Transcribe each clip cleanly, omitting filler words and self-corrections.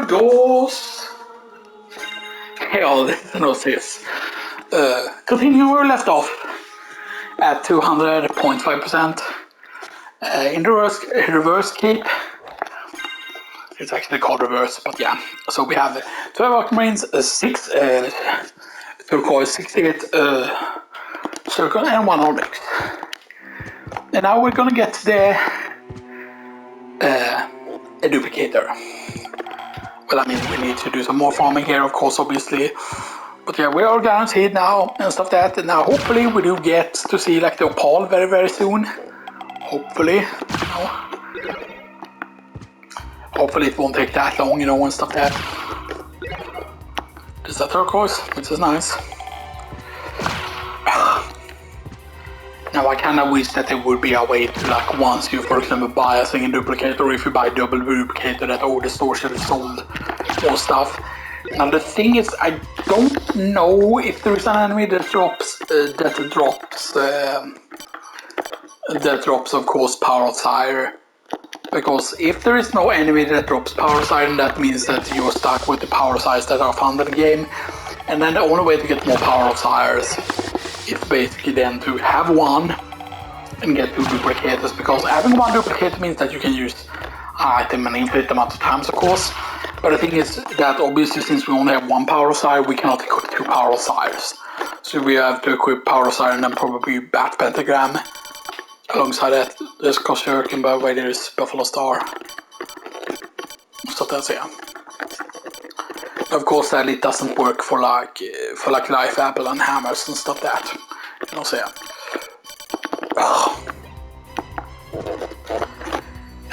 goes. Hell, this. Continue where we left off at 200.5%. In reverse keep. It's actually called reverse, but yeah. So we have 12 Aquamarines, 6 turquoise, 68 circle, and 1 Onyx. And now we're gonna get the a duplicator. Well, I mean, we need to do some more farming here, of course, obviously. But yeah, we are guaranteed now and stuff that. And now hopefully we do get to see like the opal very, very soon. Hopefully, you know. Hopefully it won't take that long, you know, and stuff that. Is that turquoise, which is nice. Now I kinda wish that there would be a way to, like, once you, for example, buy a single duplicator, if you buy double duplicator, that all the stores should have sold more stuff. Now the thing is, I don't know if there is an enemy that drops, of course, power of fire. Because if there is no enemy that drops power siren, that means that you're stuck with the power size that are found in the game. And then the only way to get more power of sires is basically then to have one and get 2 duplicators, because having 1 duplicator means that you can use an item an infinite amount of times, of course. But the thing is that obviously, since we only have 1 power of sire, we cannot equip 2 power of sires. So we have to equip power of sire and then probably bat pentagram. Alongside that, there's Koshirkin, by the way, there's Buffalo Star. So that's it. Of course, that it doesn't work for like life apple and hammers and stuff that. You know, so yeah.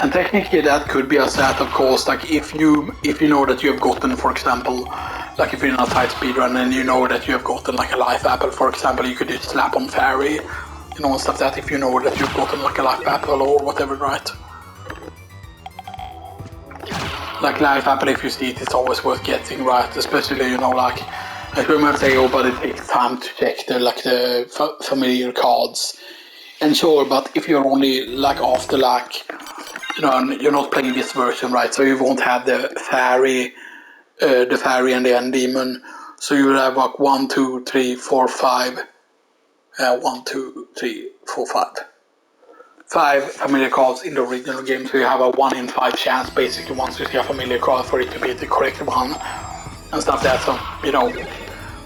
And technically, that could be a set, of course. Like if you know that you have gotten, for example, like if you're in a tight speedrun and you know that you have gotten like a life apple, for example, you could just slap on fairy. You know, and stuff that, if you know that you've gotten like a life apple or whatever, right? Like life apple, if you see it, it's always worth getting, right? Especially, you know, like we might say, oh, but it takes time to check the familiar cards. And sure, but if you're only like after like, you know, you're not playing this version, right? So you won't have the fairy and the end demon. So you will have like 1, 2, 3, 4, 5. 1, 2, 3, 4, 5. 5 familiar cards in the original game, so you have a 1 in 5 chance basically once you see a familiar card for it to be the correct one and stuff that. So, you know,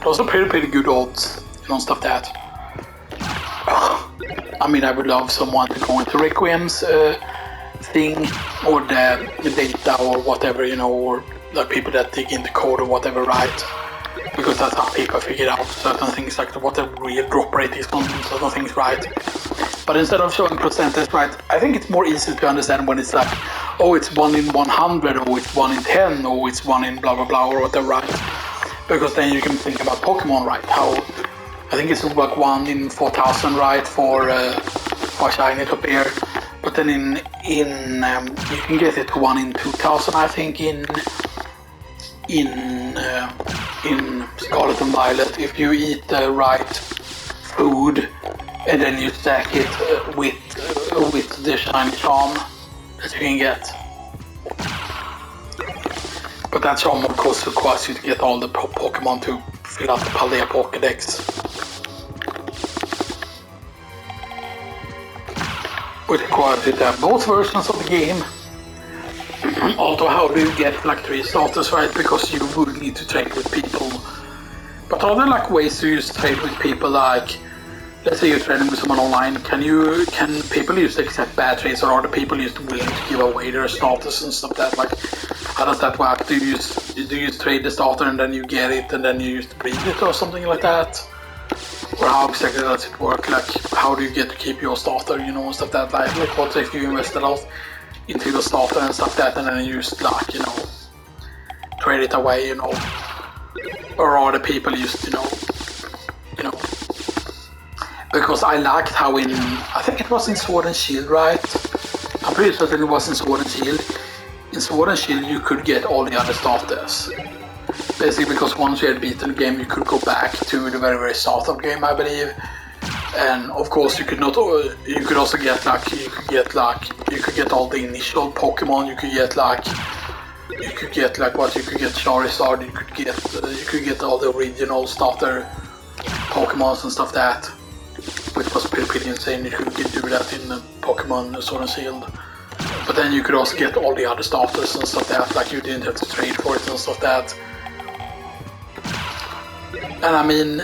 those are pretty good odds, you know, stuff that. I mean, I would love someone to go into Requiem's thing, or the data or whatever, you know, or like people that dig in the code or whatever, right? Because that's how people figure out certain things, like what the real drop rate is on certain things, right? But instead of showing percentage, right, I think it's more easy to understand when it's like, oh, it's 1 in 100, or it's 1 in 10, or it's 1 in blah blah blah, or whatever, right? Because then you can think about Pokemon, right? How I think it's like 1 in 4,000, right, for shiny to appear. But then you can get it to 1 in 2,000, I think, in Scarlet and Violet, if you eat the right food and then you stack it with the shiny charm that you can get. But that charm, of course, requires you to get all the Pokemon to fill out the Paldea Pokédex. Which requires you to have both versions of the game. Also, how do you get like 3 starters, right? Because you would need to trade with people. But are there like ways to use trade with people, like let's say you're trading with someone online, can people use to accept bad trades, or are the people willing to give away their starters and stuff like that? Like, how does that work? Do you trade the starter and then you get it and then you use to breed it or something like that? Or how exactly does it work? Like, how do you get to keep your starter, you know, and stuff like that? Like what if you invest a lot into the starter and stuff like that, and then you just like, you know, trade it away, you know? Or are the people used, you know, because I liked how I think it was in Sword and Shield, right? I'm pretty certain it was in Sword and Shield. In Sword and Shield you could get all the other starters. Basically because once you had beaten the game you could go back to the very, very start of the game, I believe. And of course you could also get like, you could get all the initial Pokemon, you could get like you could get like what you could get Charizard, you could get all the original starter Pokemons and stuff that, which was pretty insane. You could do that in Pokemon Sword and Shield. But then you could also get all the other starters and stuff that, like you didn't have to trade for it and stuff that. And I mean,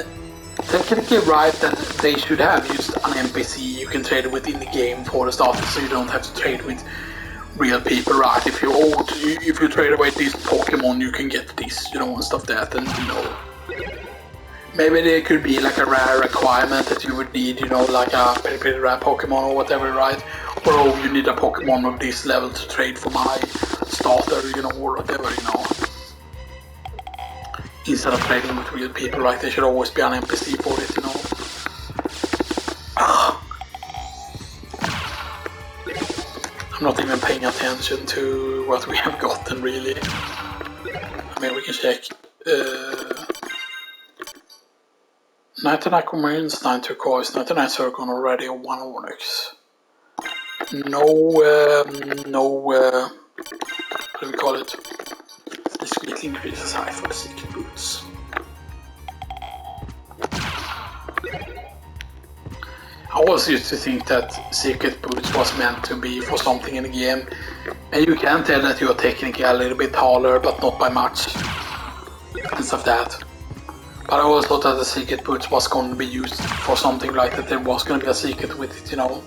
technically right that they should have used an NPC you can trade with in the game for the starters, so you don't have to trade with real people, right? If you trade away this Pokemon, you can get this, you know, and stuff that, and you know, maybe there could be like a rare requirement that you would need, you know, like a pretty rare Pokemon or whatever, right? Or oh, you need a Pokemon of this level to trade for my starter, you know, or whatever, you know. Instead of trading with real people, right? There should always be an NPC for it, you know. I'm not even paying attention to what we have gotten, really. I mean, we can check. 99 Aquamarines, 9 Turquoise, 99 Zircon already, 1 Onyx. No, what do we call it? This greatly increases high for the secret boots. I always used to think that secret boots was meant to be for something in the game, and you can tell that you are technically a little bit taller, but not by much, and stuff that. But I always thought that the secret boots was going to be used for something like that. There was going to be a secret with it, you know.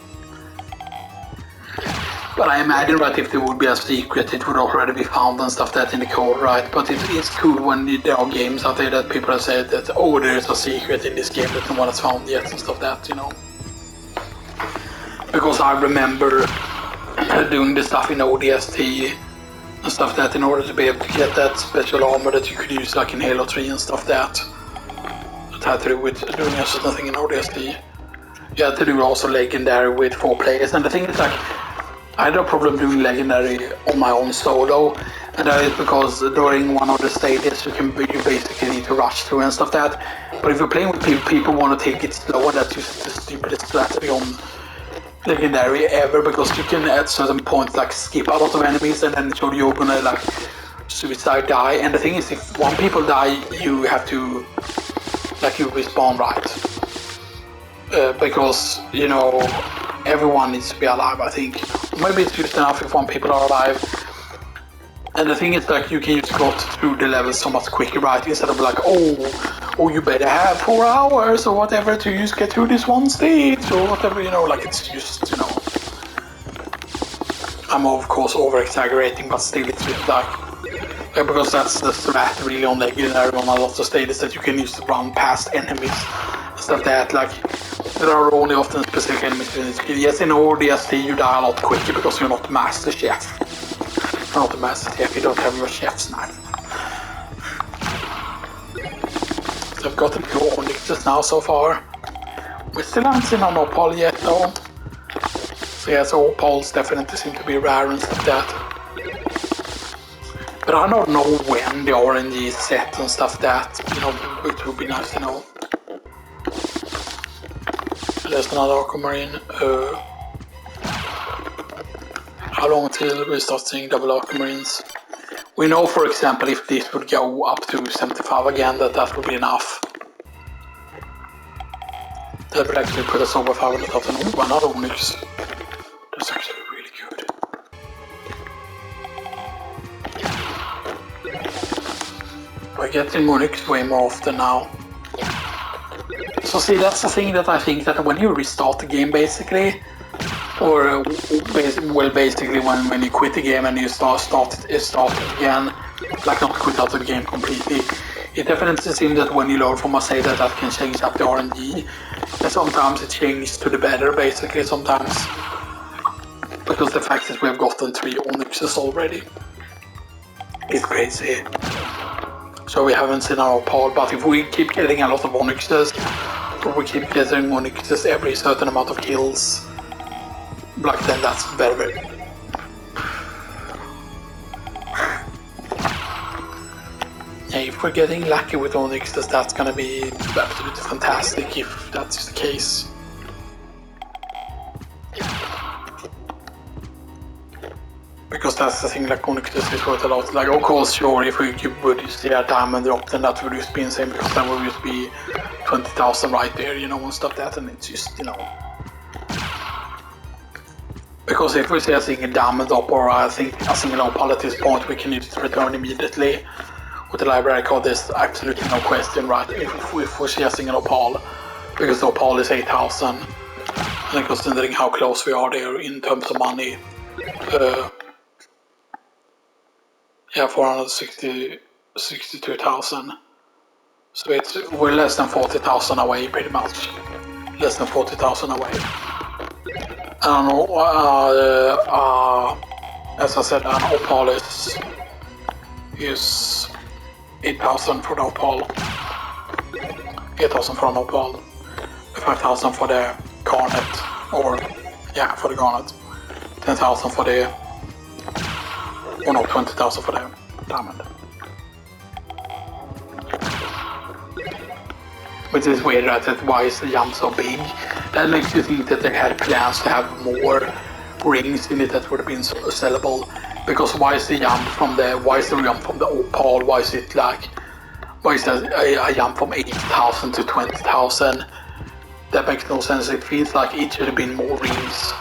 But I imagine that if there would be a secret, it would already be found and stuff that in the code, right? But it's cool when there are games out there that people have said that, oh, there's a secret in this game that no one has found yet and stuff that, you know. Because I remember doing the stuff in ODST and stuff that in order to be able to get that special armor that you could use like in Halo 3 and stuff that. It had to do with doing a certain thing in ODST. You had to do also Legendary with 4 players, and the thing is like, I had no problem doing Legendary on my own solo, and that is because during one of the stages you basically need to rush through and stuff that. But if you're playing with people want to take it slow, and that's just the stupidest strategy on Legendary ever, because you can at certain points like skip a lot of enemies and then so you're gonna like suicide die. And the thing is, if one people die, you have to like you respawn, right? Because you know everyone needs to be alive, I think. Maybe it's just enough if one people are alive. And the thing is like you can just go through the levels so much quicker, right? Instead of like, oh, you better have 4 hours or whatever to just get through this one stage or whatever, you know, like it's just, you know. I'm of course over exaggerating, but still it's just like, because that's the strat really on Legendary on a lot of stages, that you can use to run past enemies and stuff that, like, there are only often specific enemies in this game. Yes, in ODST you die a lot quicker because you're not Master Chef. You're not a Master Chef, you don't have your chef's knife. So I've gotten 2 Onyxes now so far. We still haven't seen an Opal yet though. So yeah, so Opals definitely seem to be rare and stuff like that. But I don't know when the RNG is set and stuff that, you know, it would be nice to know. There's another Aquamarine. How long till we start seeing double Aquamarines? We know, for example, if this would go up to 75 again, that would be enough. That would actually put us over 500,000. Oh, another Onyx. That's actually really good. I get the Onyx way more often now. So see, that's the thing that I think that when you restart the game basically, or well basically when you quit the game and you start it again, like not quit out of the game completely, it definitely seems that when you load from a save that can change up the RNG, and sometimes it changes to the better basically sometimes, because the fact that we have gotten 3 Onyxes already is crazy. So we haven't seen our Opal, but if we keep getting a lot of Onyxes, or we keep getting Onyxes every certain amount of kills, like then that's very yeah, if we're getting lucky with Onyxes, that's gonna be absolutely fantastic if that's the case. Because that's the thing, like Onyxus is worth a lot. Like, of course, sure, if we would see a diamond drop, then that would just be insane, because that would just be 20,000 right there, you know, and stuff that, and it's just, you know. Because if we see a single diamond drop, or I think a single opal at this point, we can just return immediately with the library code. There's absolutely no question, right? If we see a single opal, because the opal is 8,000, and considering how close we are there in terms of money, yeah, 462,000. So we're less than 40,000 away, pretty much. Less than 40,000 away. I don't know. As I said, an opal is 8,000 for the opal. 8,000 for an opal. 5,000 for the garnet, or yeah, for the garnet. 10,000 for the, or no, 20,000 for the diamond. Which is weird, right? That why is the jump so big? That makes you think that they had plans to have more rings in it that would have been sellable. Because why is the jump from the opal? Why is it like, why is that a jump from 8,000 to 20,000? That makes no sense. It feels like it should have been more rings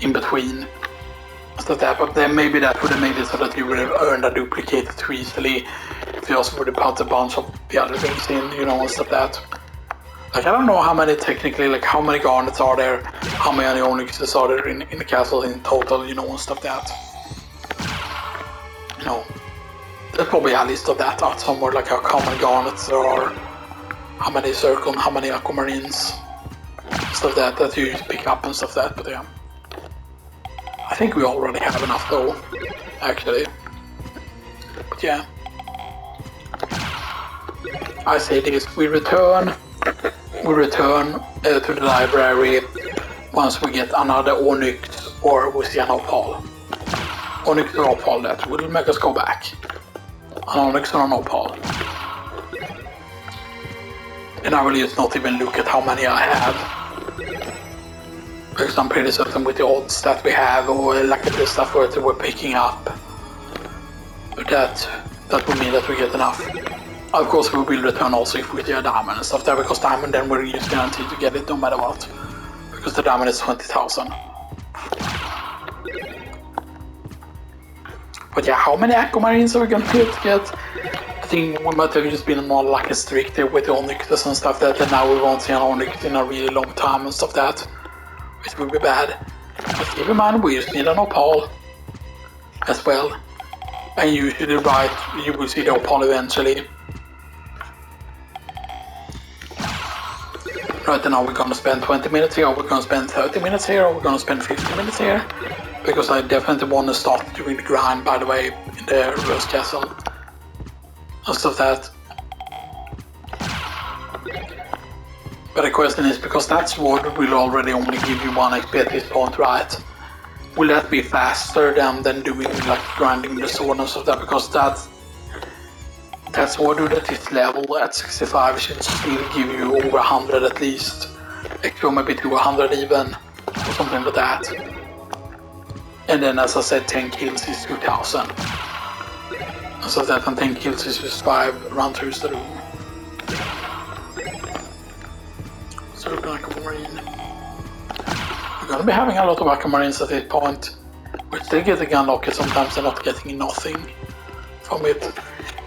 in between. Stuff that, but then maybe that would have made it so that you would have earned a duplicator too easily if you also would have put a bunch of the other things in, you know, and stuff that. Like, I don't know how many technically, like how many garnets are there, how many onyxes are there in the castle in total, you know, and stuff that. You know, there's probably a list of that out somewhere, like how many garnets there are, how many circle, how many aquamarines, stuff that you just pick up and stuff that, but yeah. I think we already have enough though, actually. But yeah. I say this, we return to the library once we get another onyx or we see an opal. Onyx or opal, that will make us go back. An onyx or an opal. And I will just not even look at how many I have. Because I'm pretty certain with the odds that we have, or like the stuff that we're picking up, that would mean that we get enough. Of course we will return also if we get a diamond and stuff there, because diamond then we're just guaranteed to get it no matter what. Because the diamond is 20,000. But yeah, how many aquamarines are we gonna get? I think we might have just been more like stricter with the onyxes and stuff that, and now we won't see an onyx in a really long time and stuff that. It will be bad. But keep in mind, we just need an opal as well. And usually, right, you will see the opal eventually. Right now we're gonna spend 20 minutes here, or we're gonna spend 30 minutes here, or we're gonna spend 50 minutes here. Because I definitely want to start doing the grind, by the way, in the Rose Castle. And stuff that. But the question is, because that sword will already only give you 1 XP at this point, right? Will that be faster than doing like grinding the sword and stuff that? Because that sword that is level at 65 should still give you over 100 at least. XP maybe to 100 even, or something like that. And then as I said, 10 kills is 2,000. So that and 10 kills is just 5 run-throughs the room. So we're gonna aquamarine. We're gonna be having a lot of aquamarines at this point. We're still getting unlocked, sometimes they're not getting nothing from it.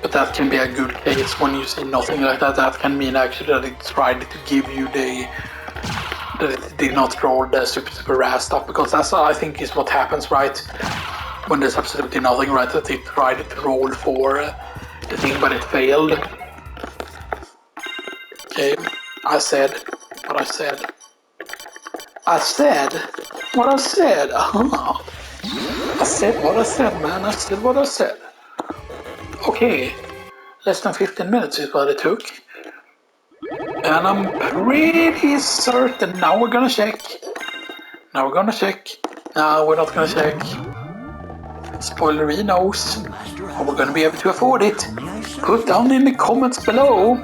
But that can be a good case when you see nothing like that. That can mean actually that it tried to give you that it did not roll the super rare stuff, because that's I think is what happens, right? When there's absolutely nothing, right? That it tried to roll for the thing, but it failed. Okay, I said what I said. I said what I said. I said what I said, man. I said what I said. Okay, less than 15 minutes is what it took. And I'm pretty certain, now we're gonna check. No, we're not gonna check. Spoilery knows. Are we gonna be able to afford it? Put down in the comments below.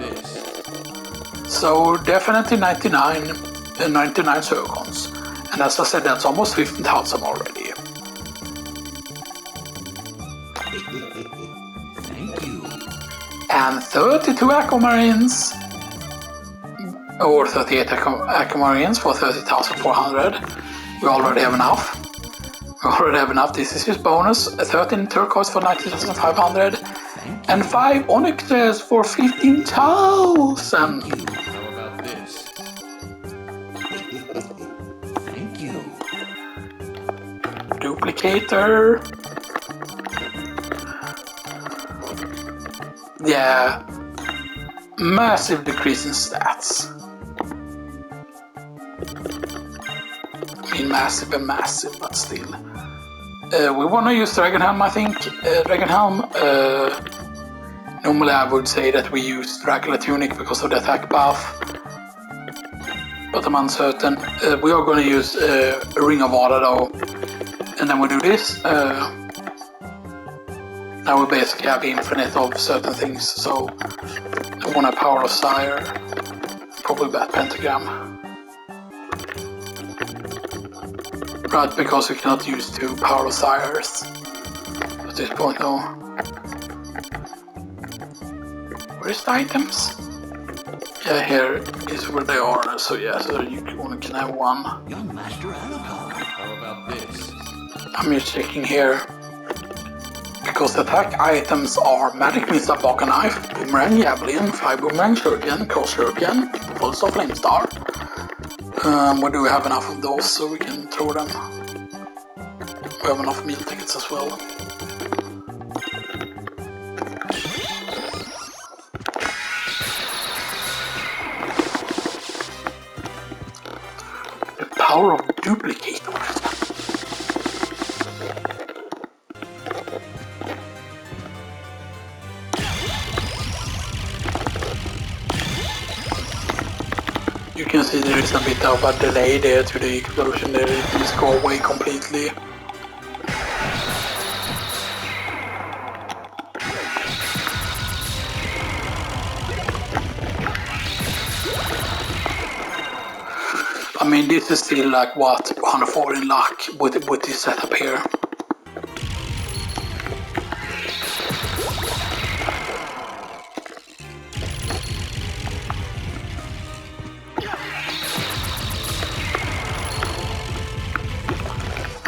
So definitely 99 zircons. And as I said, that's almost 15,000 already. And 32 Aquamarines. Or 38 Aquamarines for 30,400. We already have enough. This is his bonus. 13 turquoise for 19,500. And 5 onyxes for 15,000. How about this? Thank you. Duplicator. Yeah. Massive decrease in stats. I mean, massive and massive, but still. We want to use Dragon Helm, I think. Dragon Helm. Normally I would say that we use Dracula Tunic because of the attack buff. But I'm uncertain. We are going to use Ring of Water though. And then we do this. Now we basically have infinite of certain things. So I want a Power of Sire. Probably Bat Pentagram. Right, because we cannot use 2 Power of Sires at this point though. Where's the items? Yeah, here is where they are, so yeah, so you only can have 1. Young Master Avatar. How about this? I'm just checking here. Because the attack items are Magic Missile, Pocket Knife, Boomerang, Javelin, Fly Boomerang, Shuriken, Cross Shuriken, Pulse of Flame Star. We do have enough of those so we can throw them. We have enough meal tickets as well. The power of Duplicator. You can see there is a bit of a delay there to the explosion there, it just go away completely. I mean, this is still like what, 104 in luck with this setup here.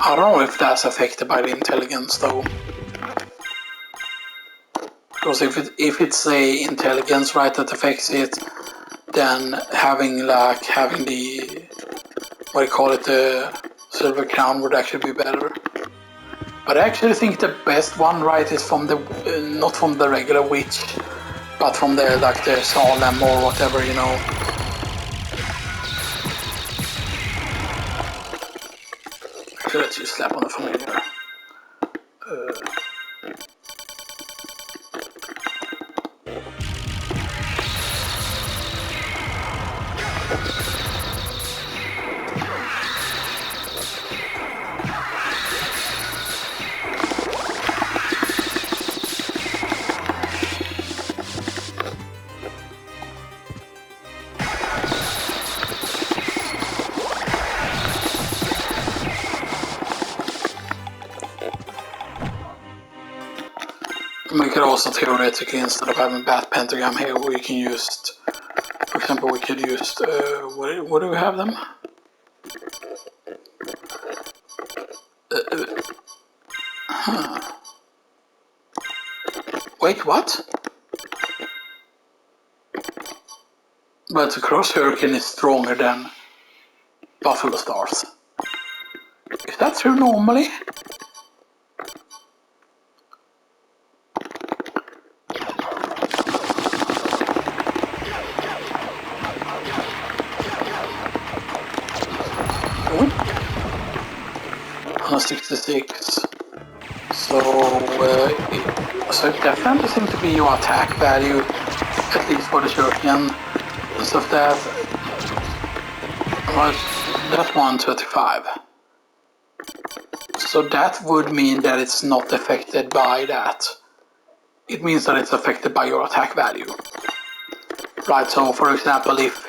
I don't know if that's affected by the intelligence though. Because if it's a intelligence, right, that affects it, then having the, what do you call it, the silver crown would actually be better. But I actually think the best one, right, is from the, not from the regular witch, but from the, like the Salem or whatever, you know. Actually, let's just slap on the familiar. We could also theoretically, instead of having Bat Pentagram here, we can use, for example, we could use, what do we have them? Wait, what? But the Cross Hurricane is stronger than Buffalo Stars. Is that true normally? On 66. So it definitely seems to be your attack value, at least for the Shuriken and stuff that. Well, that's 135. So that would mean that it's not affected by that. It means that it's affected by your attack value. Right, so for example, if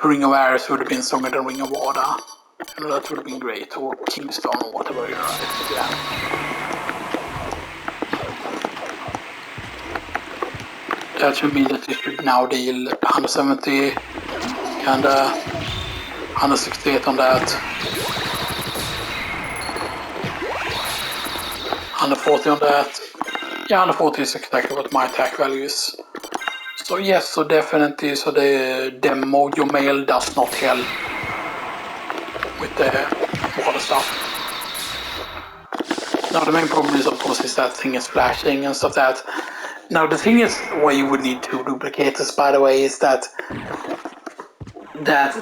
Ring of Ares would have been stronger than Ring of Water, that would have been great, or Kingstone or whatever you're right. That should mean that you should now deal 170 and 168 on that. 140 on that. Yeah, 140 is exactly what my attack value is. So yes, so definitely, so the demo, your mail does not help with the water stuff. Now the main problem is, of course, is that thing is flashing and stuff that. Now the thing is, why you would need 2 duplicators, by the way, is that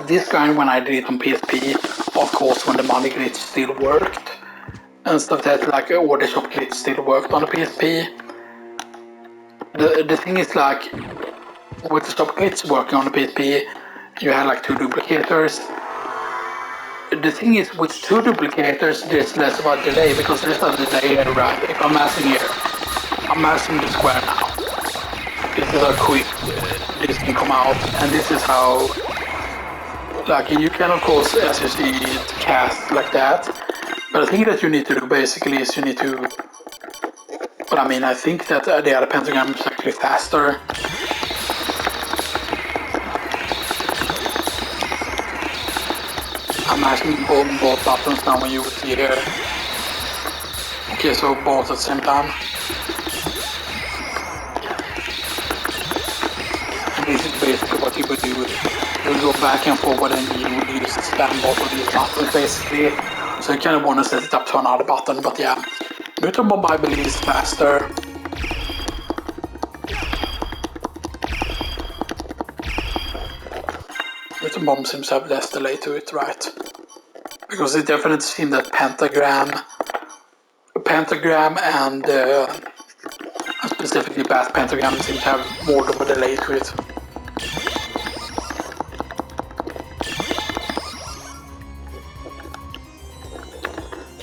this grind, when I did it on PSP, of course, when the money glitch still worked and stuff that, like, or the shop glitch still worked on the PSP. The thing is, like, with the shop glitch working on the PSP, you had like 2 duplicators. The thing is, with 2 duplicators, there's less of a delay, because there's a delay here, right? If I'm mashing here, I'm mashing the square now. This is how quick this can come out, and this is how, like, you can of course, as you see, it cast like that. But the thing that you need to do basically is you need to, but I mean, I think that the other pentagram is actually faster. I'm mashing both buttons now, when you will see here. Okay, so both at the same time. And this is basically what you would do. You would go back and forward and you would use spam both of these buttons basically. So you kind of want to set it up to another button, but yeah. Neutral bomb, I believe, is faster. Neutral bomb seems to have less delay to it, right? Because it definitely seems that pentagram and specifically Bat Pentagram seem to have more of a delay to it.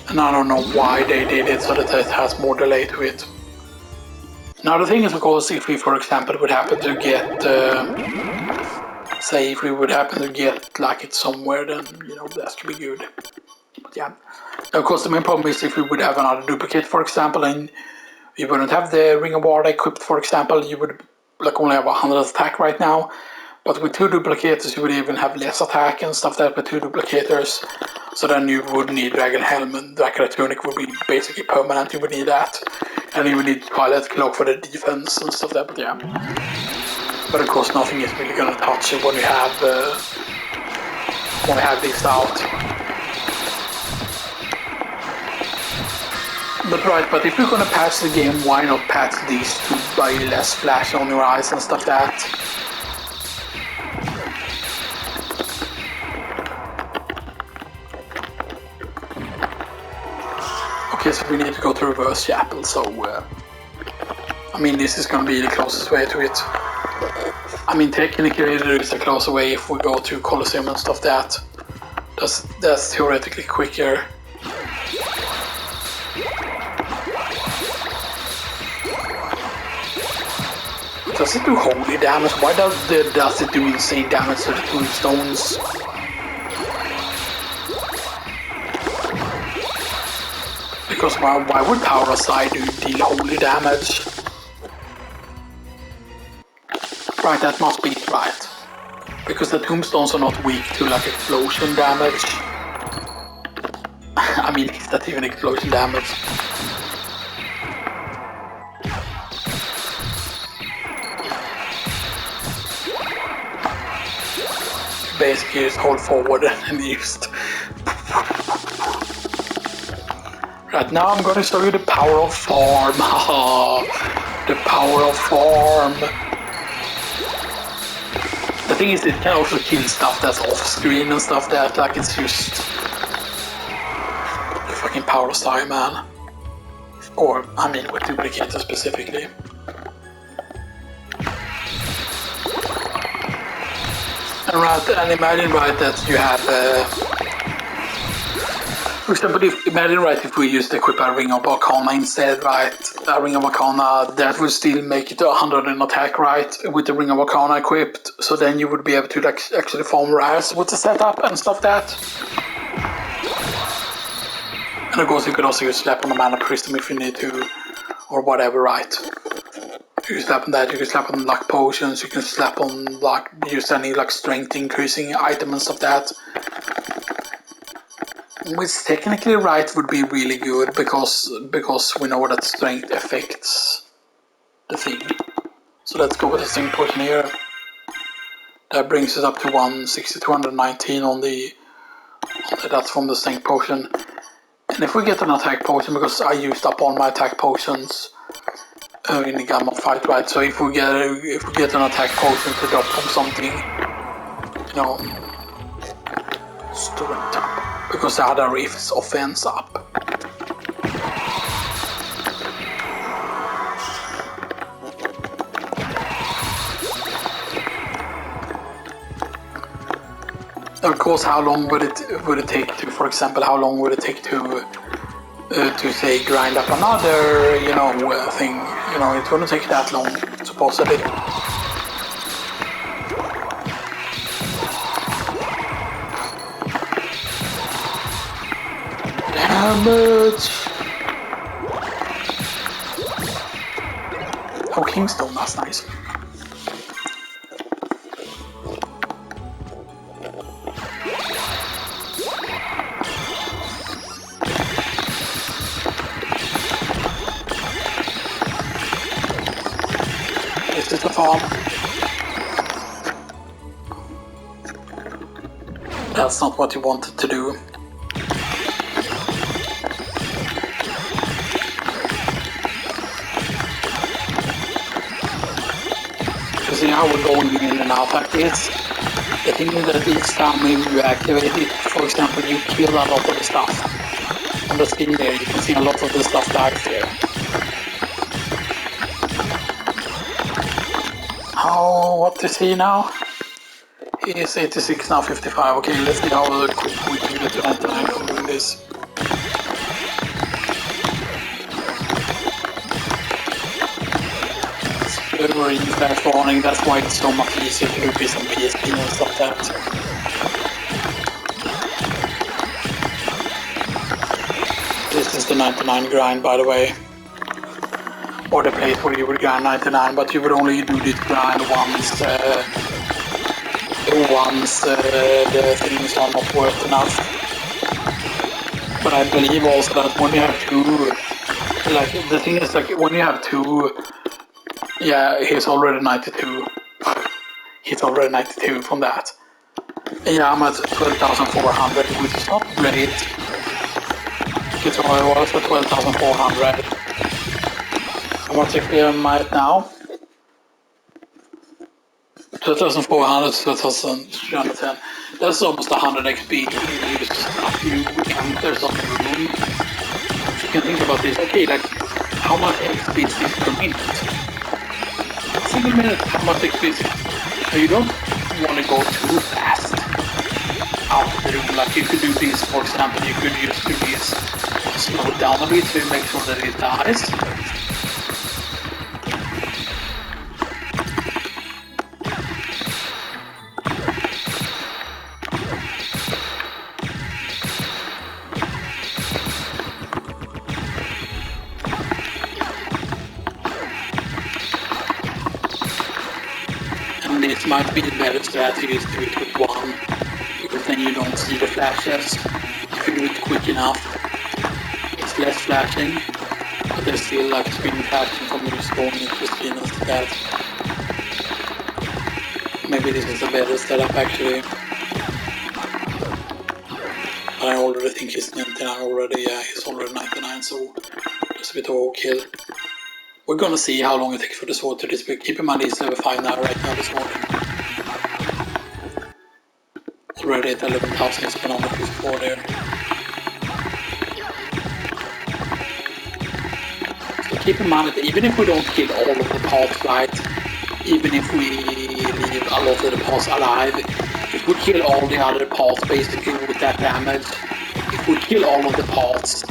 And I don't know why they did it so that it has more delay to it. Now the thing is, of course, if we, for example, would happen to get, say, if we would happen to get like it somewhere, then, you know, that could be good. But yeah. Of course, the main problem is if we would have another duplicate, for example, and you wouldn't have the Ring of Ward equipped, for example, you would like only have 100 attack right now. But with 2 duplicators, you would even have less attack and stuff like that with 2 duplicators. So then you would need Dragon Helm, and Dragon Tunic would be basically permanent, you would need that. And you would need Twilight Cloak for the defense and stuff like that, but yeah. But of course, nothing is really gonna touch it when we have this out. But right, but if you're gonna patch the game, why not patch these to buy less flash on your eyes and stuff like that? Okay, so we need to go to reverse chapel, so I mean, this is gonna be the closest way to it. I mean, technically there is a closer way if we go to Colosseum and stuff that. That's theoretically quicker. Does it do holy damage? Why does it do insane damage to the tombstones? Because why would Power Aside deal holy damage? Right, that must be it, right. Because the tombstones are not weak to like explosion damage. I mean, is that even explosion damage? Basically just hold forward and used. Right, now I'm gonna show you the power of farm. The power of farm. The thing is, it can also kill stuff that's off screen and stuff that, like, it's just the fucking power style, man. Or, I mean, with Duplicator specifically. And right, and imagine, right, that you have, for example, imagine, right, if we used to equip a Ring of Arcana instead, right, a Ring of Arcana, that would still make it 100 in attack, right, with the Ring of Arcana equipped, so then you would be able to, like, actually farm rares with the setup and stuff that. And of course, you could also use Slap on the Mana Prism if you need to, or whatever, right. You can slap on that, you can slap on luck potions, you can slap on like use any like strength increasing item and stuff that. Which technically right would be really good because we know that strength affects the thing. So let's go with the strength potion here. That brings us up to 160 to 119 on the that's from the strength potion. And if we get an attack potion, because I used up all my attack potions in the gamma fight, right? So if we get an attack potion to drop from something, you know, strength up, because the other is offense up. Of course, how long would it take to, for example, how long would it take to say grind up another, thing? It wouldn't take that long, supposedly. Damage! Oh, Kingstone, that's nice. Is this a farm? That's not what you wanted to do. You see how we're going in and out like this? The thing is that each time you activate it, for example, you kill a lot of the stuff. On the screen there, you can see a lot of the stuff dies there. Oh, what is he now? He is 86 now, 55. Okay, let's see how quick we can get to 99 from doing this. We're in flash warning, that's why it's so much easier to do this on PSP and stuff like that. This is the 99 grind, by the way. Or the place where you would grind 99, but you would only do this grind once the things are not worth enough. But I believe also that when you have two, like the thing is like when you have two, yeah, he's already 92. He's already 92 from that. Yeah, I'm at 12,400, which is not great. It's what I was at 12,400. How much XP am I at now? 12,400 to 12,310. That's almost 100 XP you use a few encounters on the room. You can think about this. Okay, like, how much XP is this per minute? Single minute, how much XP is it? So you don't want to go too fast out of the room. Like, you could do this, for example, you could use this, slow it down a bit to make sure that it dies. It might be the better strategy to do it with one, because then you don't see the flashes. If you do it quick enough, it's less flashing, but there's still like screen flashing from you scrolling into the screen and stuff. Maybe this is a better setup actually. But I already think he's 99 already, yeah, he's already 99, so just a bit of overkill. We're gonna see how long it takes for the sword to disappear. Keep in mind he's level 5 now, right now, the sword. Already at 11,000, it's been on the 54 there. So keep in mind that even if we don't kill all of the paths right, even if we leave a lot of the paths alive, if we kill all the other paths basically with that damage, if we kill all of the paths,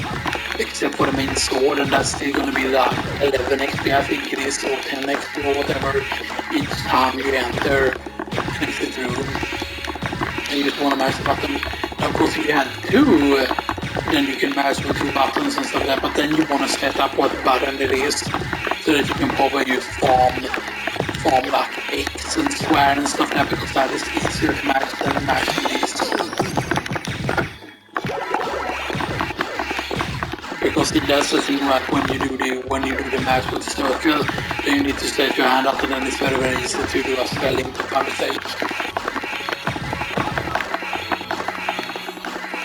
except for the main sword, and that's still going to be like 11 XP I think it is, or 10 XP or whatever, each time you enter an exit room. And you just want to mash the button. Now, of course, if you had two, then you can mash with two buttons and stuff like that, but then you want to set up what button it is. so that you can probably use farm like X and square and stuff there, because that is easier to match than matching these. Because that's the thing, right? When you do the match with circle, then you need to stretch your hand out, and then it's very, very easy to do a spelling by mistake.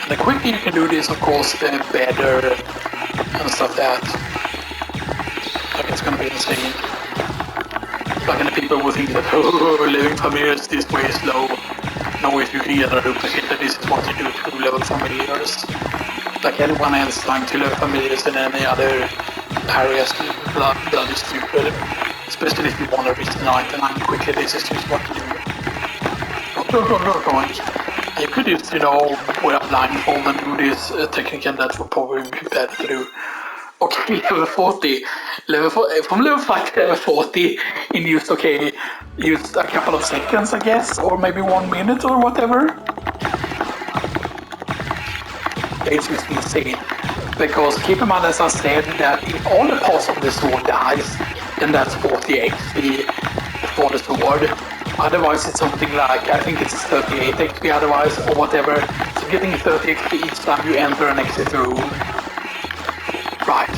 The quicker you can do this, of course, the better and stuff that. Like, it's gonna be insane. Like, and the people will think that, oh, living familiars this way is slow. No, if you can get a duplicator, this is what you do to level familiars. Like, anyone else trying to level familiars in any other areas, bloody stupid. Especially if you want to reach the 99 quickly, this is just what you do. You could just, wear a blindfold and do this technique, and that would probably be better to do. Okay, level 40. From level 5 to level 40 in just a couple of seconds, I guess, or maybe 1 minute or whatever. It's just insane. Because keep in mind, as I said, that if all the parts of the sword dies, then that's 40 XP for the sword. Otherwise, it's something like, I think it's 38 XP otherwise, or whatever. So getting 30 XP each time you enter and exit the room. Right.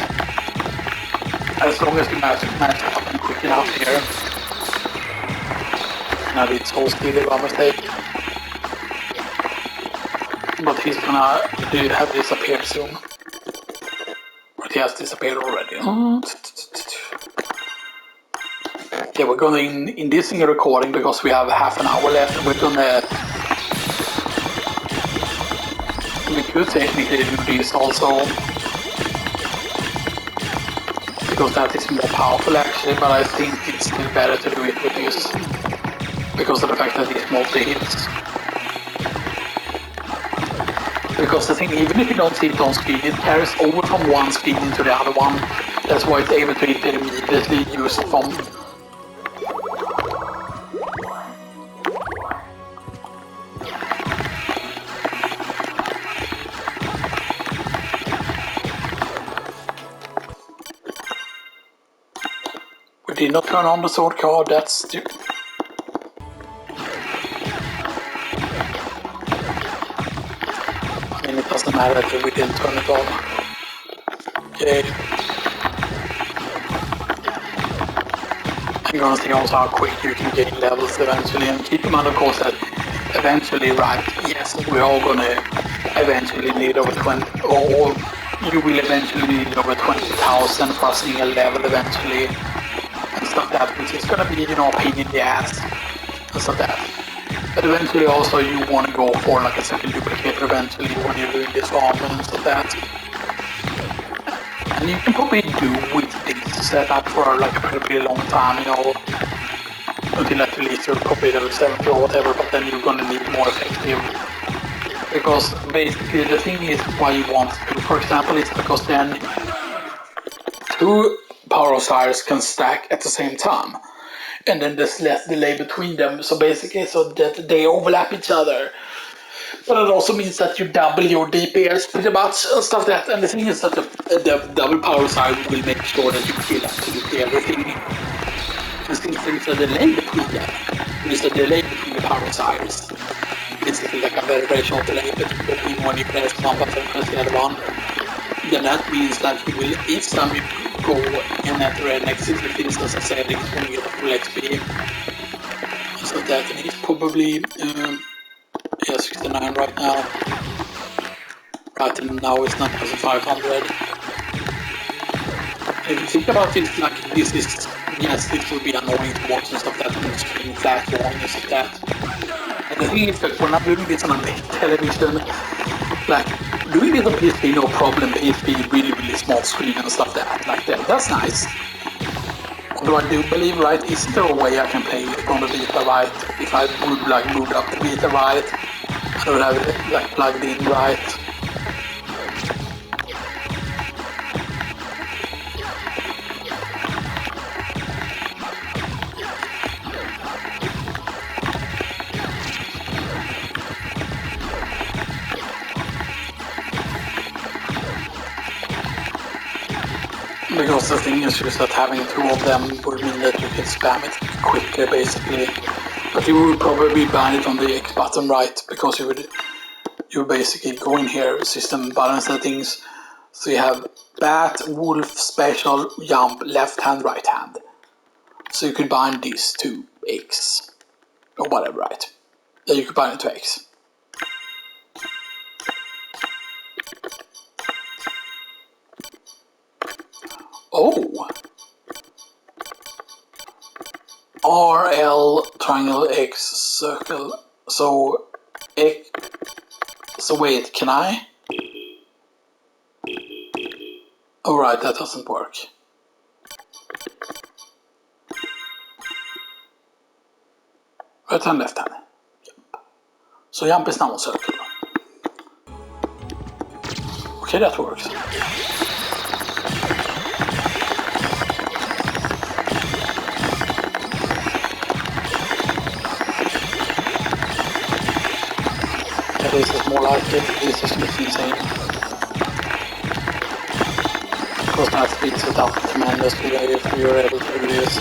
As long as you match it up quick enough here. Now it's so speedy by mistake. But he's gonna have disappeared soon. But he has disappeared already. Okay, we're gonna in this single recording, because we have half an hour left, we're gonna. We could technically do this also, because that is more powerful actually, but I think it's still better to do it with this, because of the fact that it's multi-hits. Because the thing, even if you don't see it on screen, it carries over from one screen into the other one. That's why it's able to hit immediately use it from. We did not turn on the sword card, that's stupid. I mean, it doesn't matter that we didn't turn it on. Okay. I'm gonna see also how quick you can gain levels eventually, and keep in mind, of course, that eventually, right, yes, we're all gonna eventually need over 20, or you will eventually need over 20,000 for a single level eventually, and stuff that, which is gonna be, a pain in the ass, and stuff that. But eventually also you want to go for like a second duplicator eventually when you're doing this farm and stuff that. And you can probably do with this setup for like a pretty long time, until at least you're probably level 70 or whatever, but then you're gonna need more effective. Because basically the thing is why you want to, for example, is because then 2 power oscillars can stack at the same time. And then there's less delay between them, so basically so that they overlap each other. But it also means that you double your DPS pretty much and stuff like that. And the thing is that the double power side will make sure that you kill absolutely everything. And since there is a delay between them, there is a delay between the power sides. Basically like a very, very short delay between when you press one button and press the other one. Then that means that you will, each time you go and enter an exit with this, as I said, it's going to get a full XP. So that is probably 69 right now. Right, and now it's 9,500. If you think about it, like this is, yes, it will be annoying to watch and stuff that when the screen flash on and stuff that. And the thing is that when I'm doing this on a big television, like doing this on PSP, no problem. PSP really, really small screen and stuff like that. That's nice. Although I do believe, right, is there a way I can play it on the Vita right? If I would like move up the Vita right, I would have it like plugged in right. because the thing is just that having two of them would mean that you can spam it quicker, basically. But you would probably ban it on the X button, right? Because you would basically go in here, system button settings. So you have bat, wolf, special, jump, left hand, right hand. So you could bind these to X or whatever, right? Yeah, you could bind it to X. Oh, RL triangle X circle. So X. So wait, can I? Oh right, that doesn't work. Right hand, left hand. Jump. So jump is now on circle. Okay, that works. This is more like it. This is just insane. Because that speeds it up tremendously if you're able to do this.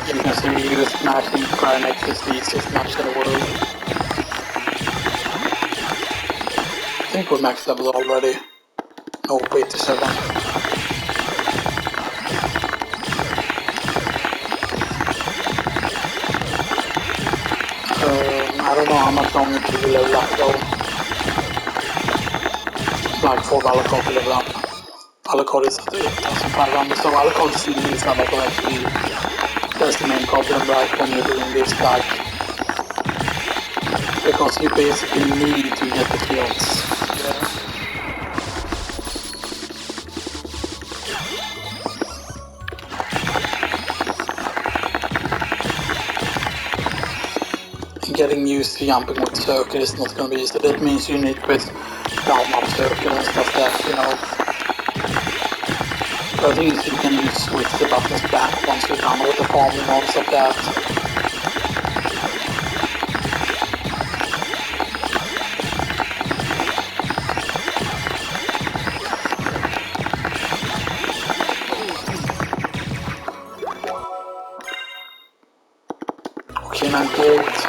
You can see we use matching Prime X is the easiest match in the world. I think we're maxed level already. No, 87. I don't know how much longer to level up though. Like for Valakot to level up. Valakot is at 8,500, so Valakot still needs a lot of XP. That's the main problem, right, when you're doing this, like, because you basically need to get the kills. Yeah. Getting used to jumping with circle is not going to be easy. That means you need with down up circle and stuff that, you know. But I think you can use switch the buttons back once you're done with the farming and stuff like that. Okay, 98.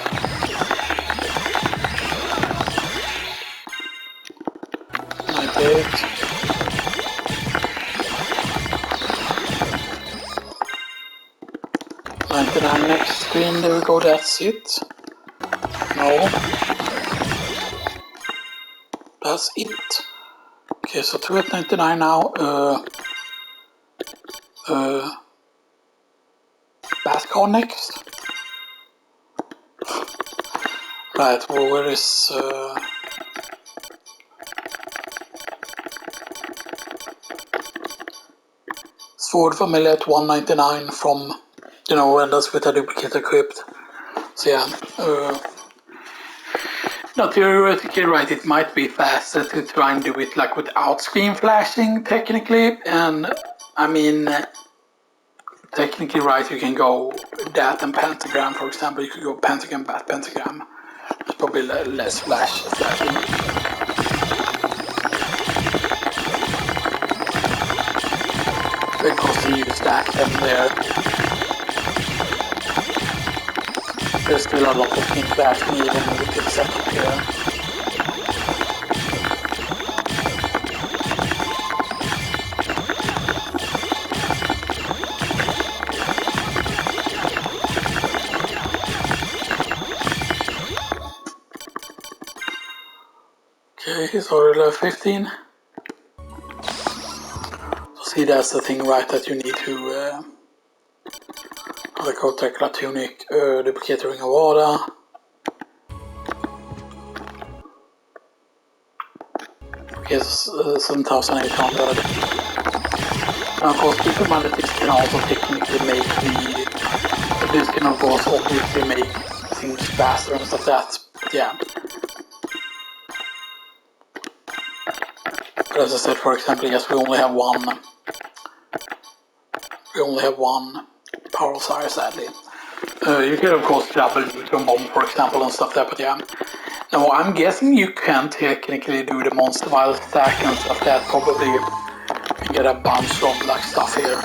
99 next screen, there we go, that's it. No. That's it. Okay, so 2 at 99 now. Basketball next. Right, well, where is Sword Familiar at 199 from, you know, and that's with a Duplicator equipped. So yeah, no, theoretically, right, it might be faster to try and do it like without screen flashing, technically, and I mean, technically, right, you can go that and pentagram, for example. You could go pentagram, bat, pentagram. It's probably less flashing. Because you stack them there. There's still a lot of screen flashing even with the setup here. Okay, he's already level 15. So see, that's the thing, right, that you need to the Kotekla Tunic, Duplicator Ring of Water. Yes, 7,800. And of course, keep in mind that this can also technically make this can of course obviously make things faster and stuff like that. But yeah. But as I said, for example, yes, we only have one power sire, sadly. You can of course double neutron bomb, for example, and stuff like that, but yeah. Now, I'm guessing you can technically do the monster vial stack and stuff like that, probably can get a bunch of like stuff here.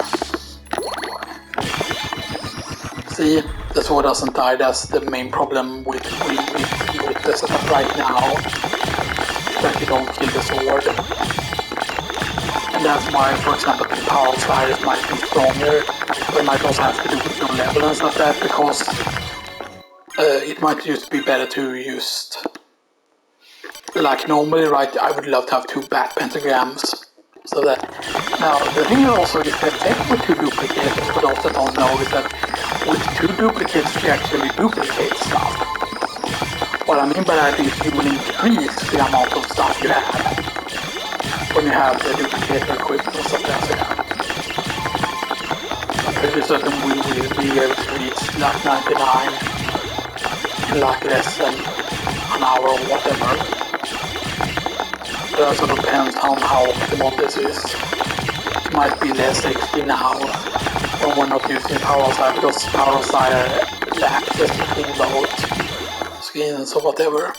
See, the sword doesn't die. That's the main problem with the setup right now. That you don't kill the sword. And that's why, for example, the power sliders might be stronger. But it might also have to do with your level and stuff like that, because it might just be better to use, like normally, right, I would love to have 2 bat pentagrams. So that, now the thing also is that with 2 duplicators, for those that don't know, is that with 2 duplicates you actually duplicate stuff. What I mean by that is you will increase the amount of stuff you have when you have the duplicator equipped and stuff like that. I'm pretty certain we will be able to reach like 99 in like less than an hour or whatever. It also depends on how optimal this is. It might be less XP now when we're not using power side, because power side lacks between both skins or whatever.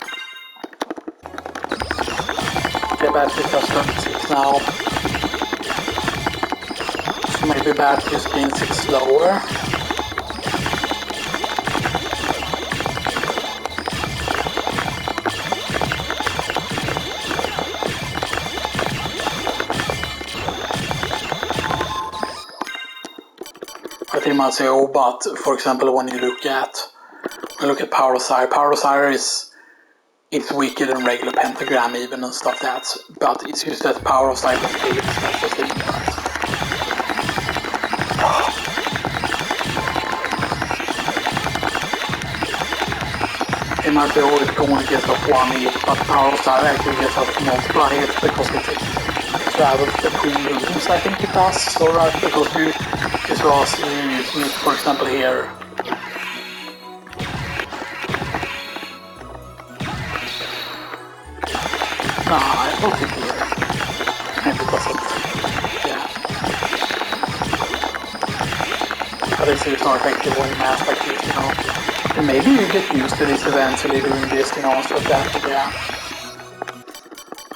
Okay, battery just 36 now. So maybe battery gain 6 slower. You might say, oh, but for example, when you look at power sire is weaker than regular pentagram even and stuff like that. But it's just that power sire is big. That's the thing. You might say, oh, it's going to get off 1 hit, but power sire actually gets off multiple hits because it travels between rooms. I think it does. So right, because you saw us using it, for example, here. Nah, I thought it here. Maybe it wasn't. Yeah. But it's not effective when you mass like this, you know. And maybe you get used to this eventually doing this, you know, stuff like that, yeah.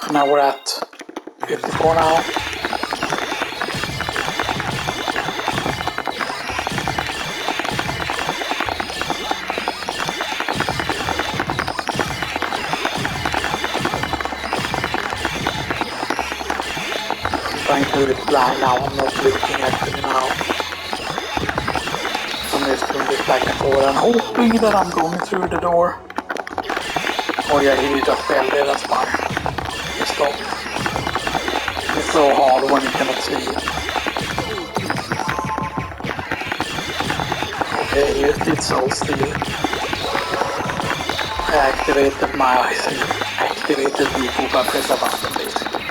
And now we're at 54 now. Trying to do it blind now, I'm not looking at it now. I'm just doing this back and forward and hoping that I'm going through the door. Oh yeah, he just fell there, that's fine. He stopped. It's so hard when you cannot see it. Okay, it's so still. I activated my eyes and activated the move by press a button basically.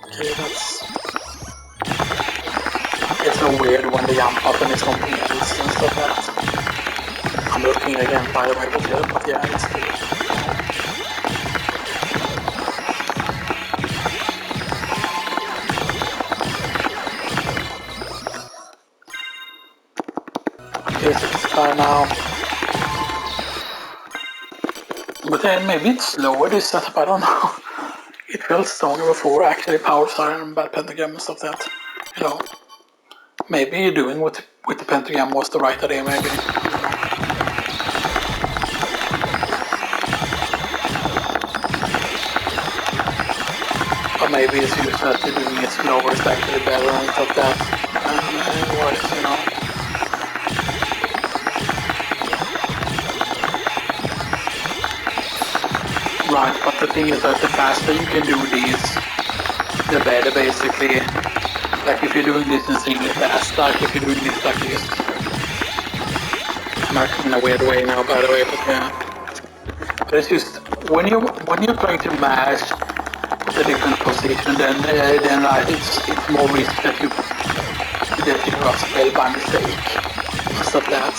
Okay, it's so weird when the jump button is something else and stuff like that. I'm looking again by the way, but yeah, it's still. Okay, 65 now. But then maybe it's slower this setup, I don't know. It felt stronger before actually, power siren and bad pentagram and stuff like that. You know. Maybe doing with the pentagram was the right idea, maybe. Or maybe it's just that doing it slower is actually better and stuff like that. Anyways, you know. Right, but the thing is that the faster you can do these, the better basically. Like if you're doing this in single fast, like if you're doing this like this. I'm acting in a weird way now, by the way, but yeah. But it's just when you're trying to mash the different position, then like it's more risk that you got spell by mistake and stuff like that.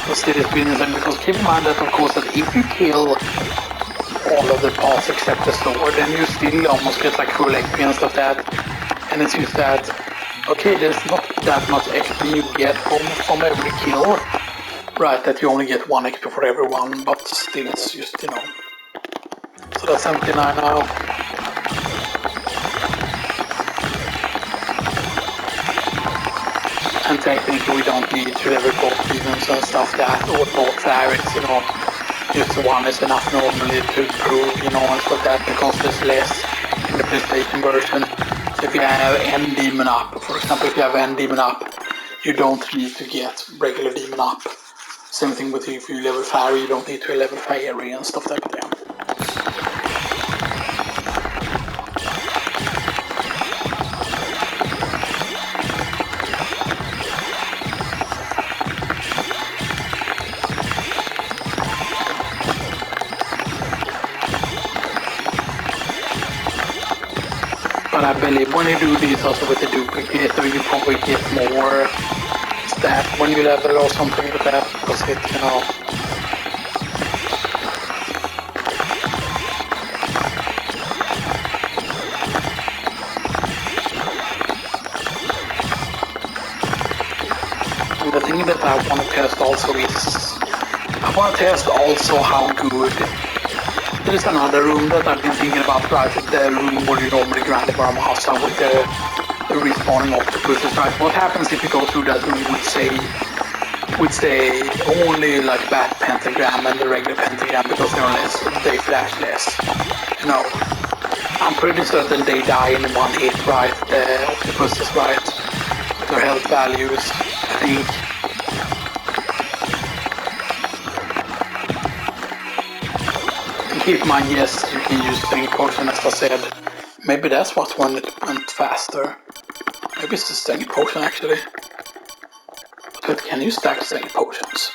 Because keep in mind that of course that if you kill all of the parts except the sword, then you still almost get like full XP and stuff like that. And it's just that, okay, there's not that much XP you get from every kill, Right, that you only get 1 XP for everyone, but still it's just, you know. So that's 79 now. And technically we don't need to level both demons and stuff that, or both fairies, you know. Just one is enough normally to improve, you know, and stuff like that, because there's less in the PlayStation version. So if you have N demon up, for example, if you have N demon up, you don't need to get regular demon up. Same thing with if you level fairy, you don't need to level fairy and stuff like that. But I believe when you do this also with the duplicator, you probably get more stat when you level or something like that, because it, you know. And the thing that I want to test also is, I want to test also how good. There is another room that I've been thinking about, right? The room where you normally grind the Baramasa with the respawning octopuses, right? What happens if you go through that room with say only like bad pentagram and the regular pentagram, because they flash less. You know, I'm pretty certain they die in 1 hit, right? The octopuses, right? With their health values, I think. Keep in mind, yes, you can use strength potion as I said. Maybe that's what when it went faster. Maybe it's the strength potion actually. But can you stack strength potions?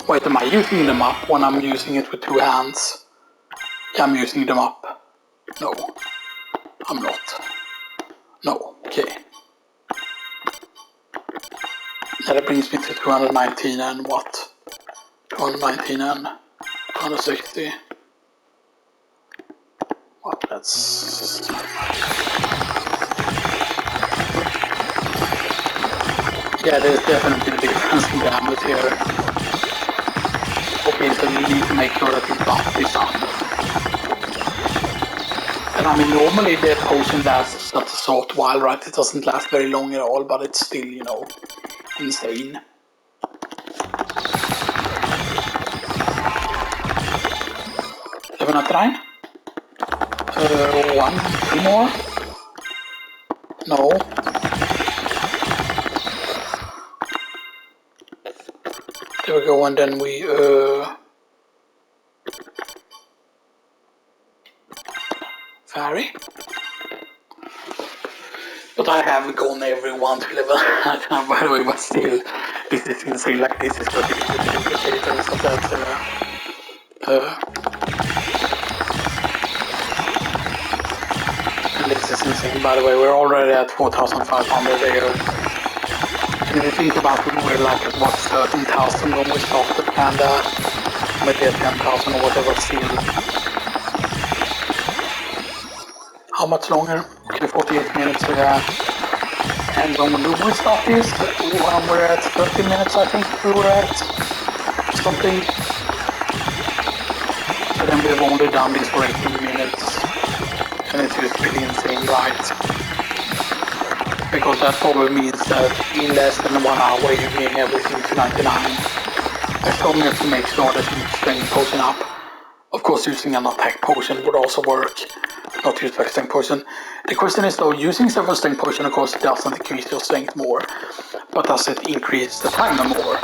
Wait, am I using them up when I'm using it with 2 hands? Yeah, I'm using them up. No, I'm not. No, okay. Now that brings me to 219 and what? 219 and 260. Well, that's... Yeah, there's definitely a difference in damage here. Okay, so you need to make sure that you buff this up. And I mean, normally the potion lasts not a short while, right? It doesn't last very long at all, but it's still, you know, insane. Even a try? 1, 2 more? No. There we go, and then we, fairy? But I have gone everyone to level, by the way, but still, this is insane, like this is what you do with the duplicator and stuff that, and this is insane, by the way, we're already at 4,500 there. And if you think about it, we're like at what, 13,000 when we started, and maybe at 10,000 or whatever, still. How much longer? Okay, 48 minutes, so yeah. And when we start this, we're at 30 minutes, I think we were at something. So then we've only done this for 18 minutes. And it's just really insane, right? Because that probably means that in less than 1 hour you gain everything to 99. I still have to make sure that you strength potion up. Of course, using an attack potion would also work. Not use like strength potion. The question is though, using several strength potion of course doesn't increase your strength more, but does it increase the timer more?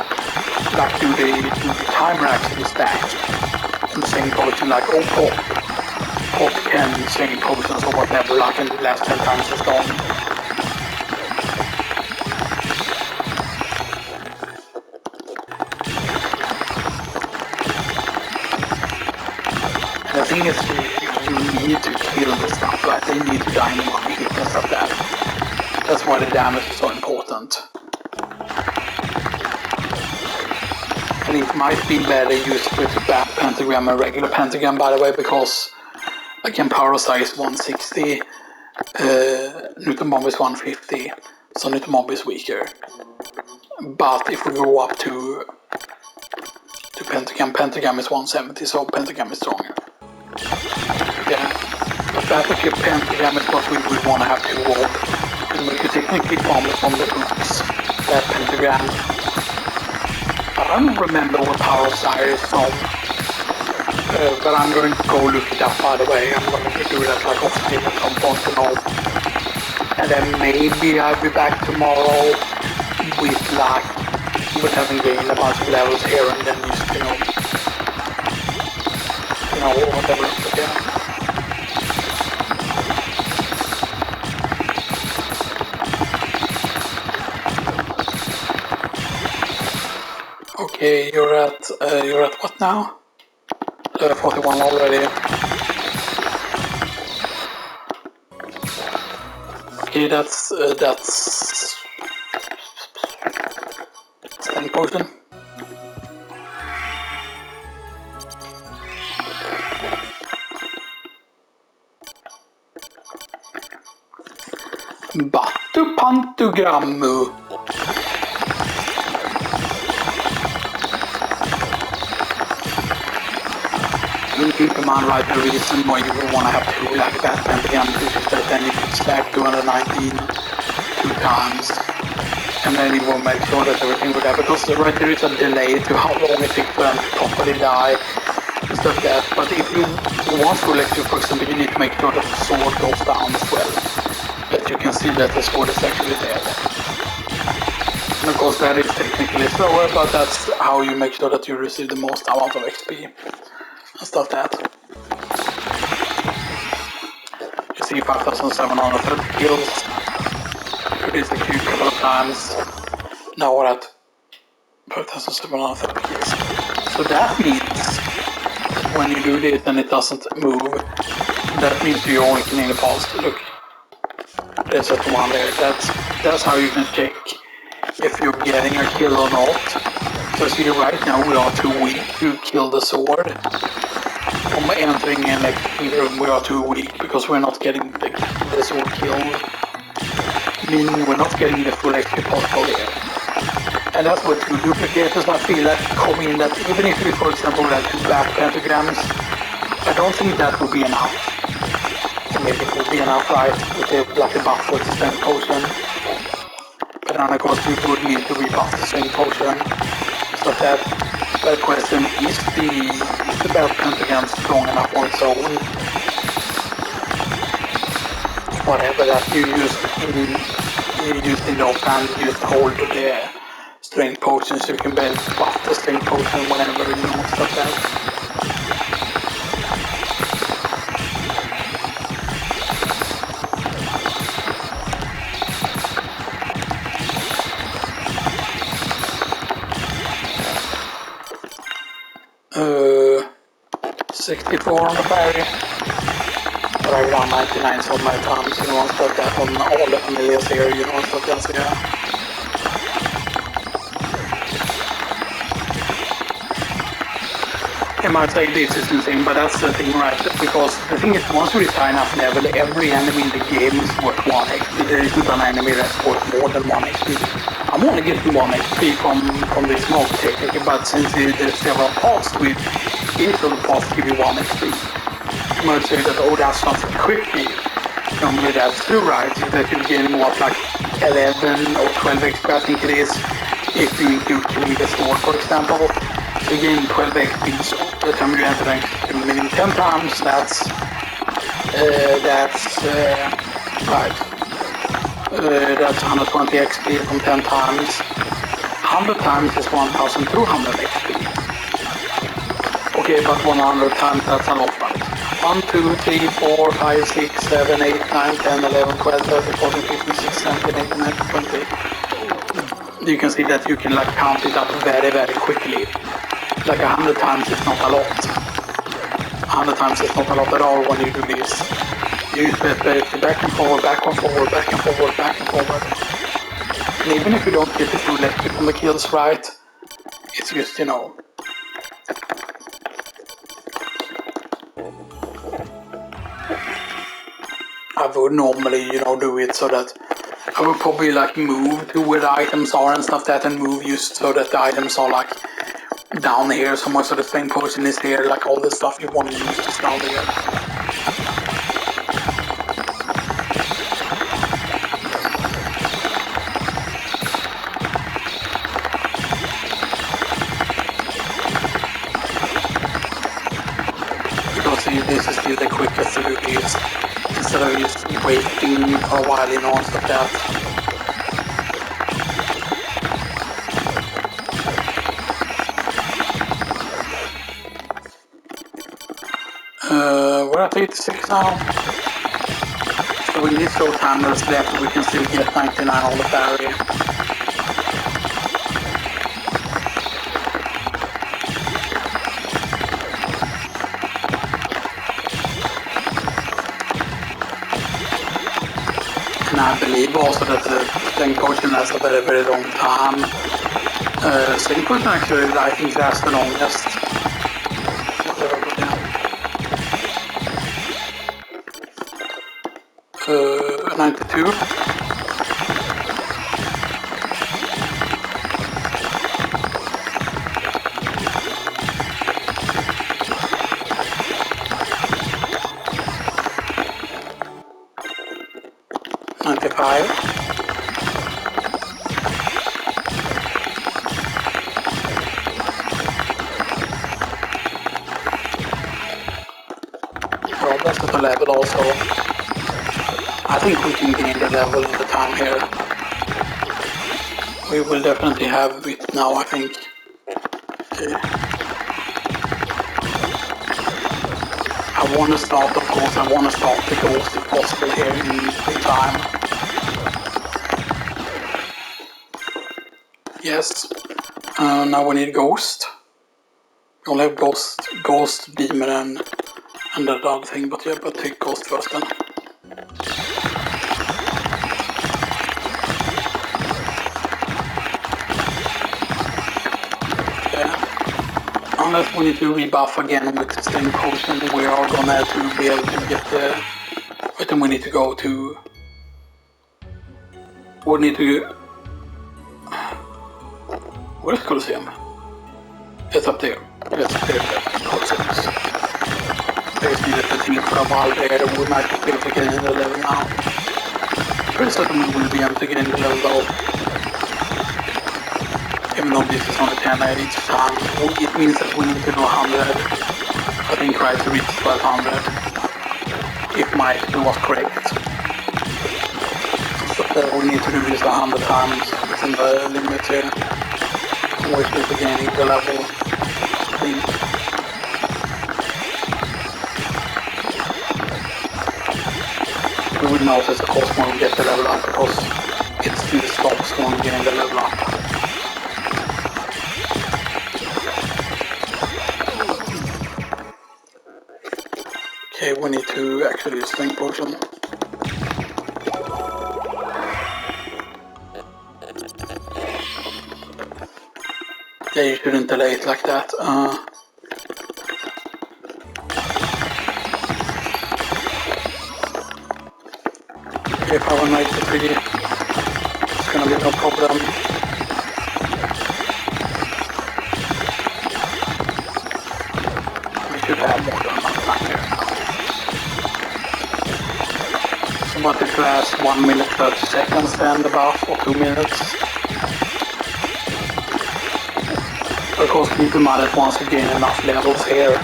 Like do the timer actually stack? And strength potion like pop can strength potions or whatever, like in the last 10 times it's gone. And the thing is, you need to kill the stuff, right? They need to die in 1 hit and stuff like that. That's why the damage is so important. And it might be better used with the back pentagram and regular pentagram, by the way, because again, power size 160, Newton bomb is 150, so Newton bomb is weaker. But if we go up to pentagram is 170, so pentagram is stronger. Yeah, but battlefield pentagram is what we would want to have 2 of, and we could technically bomb it from the hooks, that pentagram. But I don't remember what power sire is from, but I'm going to go look it up, by the way. I'm going to do that like off stream at some point, you know. And then maybe I'll be back tomorrow with having gained a bunch of levels here and then just, you know, whatever, but yeah. Okay, you're at what now? 41 already. Okay, that's 10 potion. Battu pantogrammu. Keep in mind, right, the reason why you would want to have 2 like that pentagram is that then you can stack 219 2 times. And then you will make sure that everything would happen, because right there is a delay to how long it takes for them to properly die and stuff like that. But if you want full electric, for example, you need to make sure that the sword goes down as well, that you can see that the sword is actually dead. And of course that is technically slower, but that's how you make sure that you receive the most amount of XP and stuff like that. You see 5,730 kills. It is a queue a couple of times. Now we're at 5,730 kills. So that means that when you do this and it doesn't move, that means you're awakening the pulse. Look, there's that one there. That's how you can check if you're getting a kill or not. So see, right now we are too weak to kill the sword. From entering an XP room, we are too weak because we're not getting the sword killed. Meaning we're not getting the full XP possible here. And that's what 2 duplicators, I feel like, come in that even if we, for example, had 2 back pentagrams, I don't think that would be enough. Maybe it would be enough, right, with like a buff with the strength potion. But then of course we would need to rebuff the strength potion, stuff that. But the question is the back pentagram strong enough on its own? Whatever that you use in the offhand, you just hold the strength potion so you can buff the strength potion whenever you know stuff that. 64 on the fairy. But I've done 99 so many times, you know, stuff that on all the familiars here, you know, stuff that, so yeah. You might say this is insane, but that's the thing, right? Because the thing is, once you reach high enough level, every enemy in the game is worth 1 XP. There isn't an enemy that's worth more than 1 XP. I'm only getting 1 XP from this mob technique, but since there's several paths to it, each of the paths give you 1 XP. You might say that, oh, that's not quickly. Normally that's true, right? That you're getting what, like 11 or 12 XP, I think it is, if you include killing the sword, for example. So you gain 12 XP, so the time you enter rank minimum 10 times, that's right. That's 120 XP from 10 times. 100 times is 1,200 XP. Okay, but 100 times, that's a lot, right? 1, 2, 3, 4, 5, 6, 7, 8, 9, 10, 11, 12, 13, 14, 15, 16, 17, 18, 19, 20. You can see that you can like count it up very, very quickly. Like 100 times is not a lot. 100 times is not a lot at all when you do this. You use back and forward, back and forward, back and forward, back and forward. And even if you don't get the full electric on the kills right, It's just, you know, I would normally, you know, do it so that I would probably like move to where the items are and stuff that, and move just so that the items are like down here somewhere, so the same potion is here, like all the stuff you want to use is down there. Because this is still the quickest to do this, instead of just waiting for a while, you know, and stuff like that. We're at 86 now. So with these two timers left, we can still get 99 on the ferry. And I believe also that the thing potion lasts a very, very long time. Same potion actually, I think lasts the longest. 92. Well, that's the level also. I think we can gain the level in the time here. We will definitely have it now, I think. Okay. I want to start, of course, I want to start the ghost if possible here in time. Yes. Now we need ghost. We only have ghost, demon and that other thing, but yeah, but take ghost first then. Unless we need to rebuff again with the same potion, we are gonna have to be able to get the... Wait, then we need to go to... We need to... Where's Colosseum? It's up there. It's up there, Colosseum. I just needed to think for a while there, we might be able to get in the level now. Pretty certain we will be able to get in the level though. Even though this is only 10 at each time, it means that we need to do 100. I think try to reach 1200. If my estimate was correct. So we need to do this 100 times within the limit here. We should be gaining the level, I think. We will notice of course when we get the level up, because it still stops when we get the level up. Okay, we need to actually use strength potion. Yeah, you shouldn't delay it like that. Okay, power 93. It's gonna be no problem. We should have more than enough time here now. So but it lasts 1 minute 30 seconds then the buff, or 2 minutes. Of course, keep in mind that once you gain enough levels here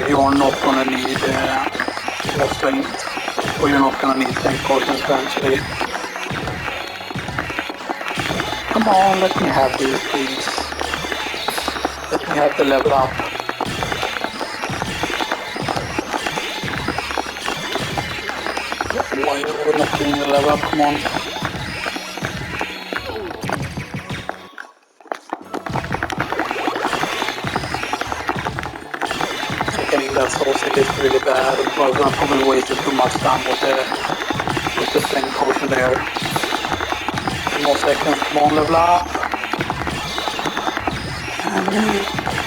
you are not gonna need more strength, or you're not gonna need strength potions eventually. Come on, let me have these, please. Let me have the level up. Why are we not getting the level up? Come on. Getting that source is really bad. Well, I probably wasted too much time with the strength potion there. 10 more seconds, come on, level up. I'm gonna use